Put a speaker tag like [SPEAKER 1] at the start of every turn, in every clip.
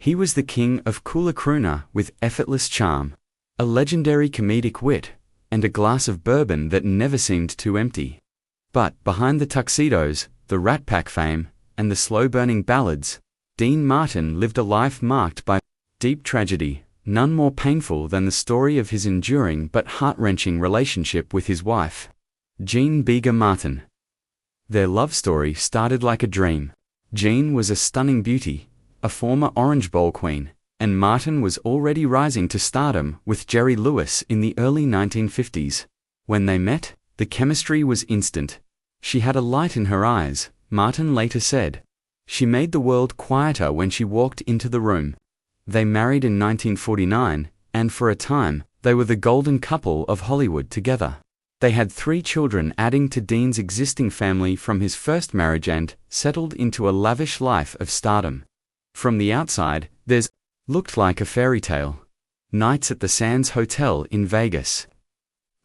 [SPEAKER 1] He was the king of cooler crooner with effortless charm, a legendary comedic wit, and a glass of bourbon that never seemed too empty. But behind the tuxedos, the Rat Pack fame, and the slow-burning ballads, Dean Martin lived a life marked by deep tragedy, none more painful than the story of his enduring but heart-wrenching relationship with his wife, Jean Bega Martin. Their love story started like a dream. Jean was a stunning beauty, a former Orange Bowl queen, and Martin was already rising to stardom with Jerry Lewis in the early 1950s. When they met, the chemistry was instant. She had a light in her eyes, Martin later said. She made the world quieter when she walked into the room. They married in 1949, and for a time, they were the golden couple of Hollywood together. They had 3 children, adding to Dean's existing family from his first marriage, and settled into a lavish life of stardom. From the outside, theirs looked like a fairy tale. Nights at the Sands Hotel in Vegas.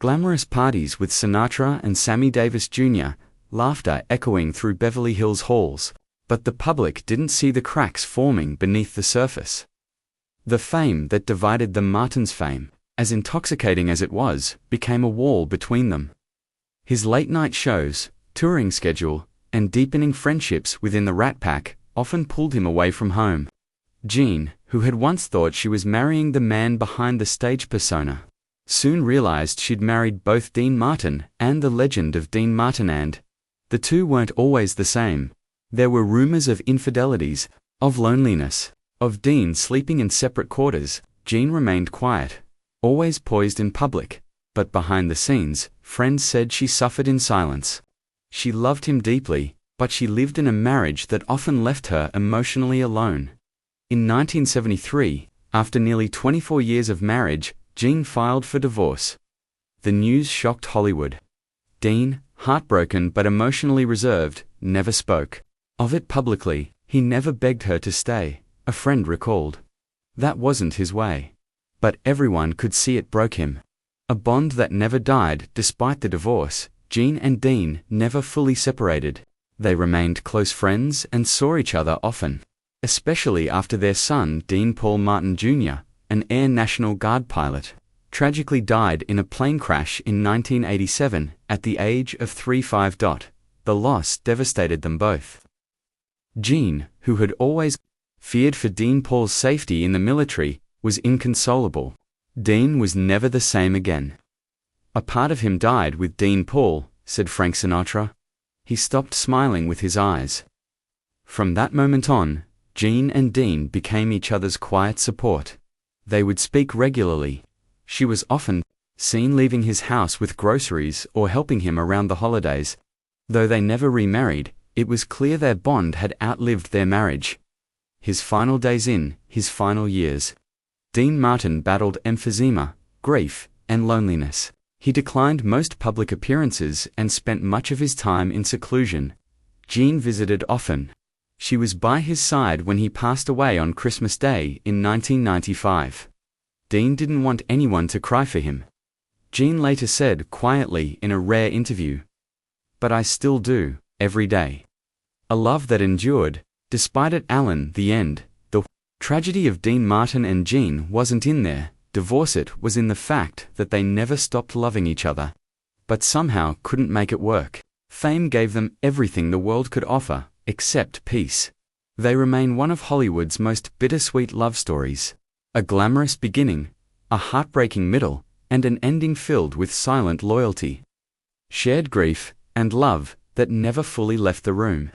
[SPEAKER 1] Glamorous parties with Sinatra and Sammy Davis Jr., laughter echoing through Beverly Hills halls, but the public didn't see the cracks forming beneath the surface. The fame that divided the Martins' fame, as intoxicating as it was, became a wall between them. His late-night shows, touring schedule, and deepening friendships within the Rat Pack often pulled him away from home. Jean, who had once thought she was marrying the man behind the stage persona, soon realized she'd married both Dean Martin and the legend of Dean Martin, and the two weren't always the same. There were rumors of infidelities, of loneliness, of Dean sleeping in separate quarters. Jean remained quiet, always poised in public, but behind the scenes, friends said she suffered in silence. She loved him deeply, but she lived in a marriage that often left her emotionally alone. In 1973, after nearly 24 years of marriage, Jean filed for divorce. The news shocked Hollywood. Dean, heartbroken but emotionally reserved, never spoke of it publicly. He never begged her to stay, a friend recalled. That wasn't his way. But everyone could see it broke him. A bond that never died. Despite the divorce, Jean and Dean never fully separated. They remained close friends and saw each other often, especially after their son, Dean Paul Martin Jr., an Air National Guard pilot, tragically died in a plane crash in 1987 at the age of 35. The loss devastated them both. Jean, who had always feared for Dean Paul's safety in the military, was inconsolable. Dean was never the same again. A part of him died with Dean Paul, said Frank Sinatra. He stopped smiling with his eyes. From that moment on, Jean and Dean became each other's quiet support. They would speak regularly. She was often seen leaving his house with groceries or helping him around the holidays. Though they never remarried, it was clear their bond had outlived their marriage. His final days in his final years, Dean Martin battled emphysema, grief, and loneliness. He declined most public appearances and spent much of his time in seclusion. Jean visited often. She was by his side when he passed away on Christmas Day in 1995. Dean didn't want anyone to cry for him. Jean later said quietly in a rare interview, "But I still do, every day." A love that endured, despite it. The end. The tragedy of Dean Martin and Jean wasn't in their divorce, it was in the fact that they never stopped loving each other, but somehow couldn't make it work. Fame gave them everything the world could offer, except peace. They remain one of Hollywood's most bittersweet love stories. A glamorous beginning, a heartbreaking middle, and an ending filled with silent loyalty, shared grief, and love that never fully left the room.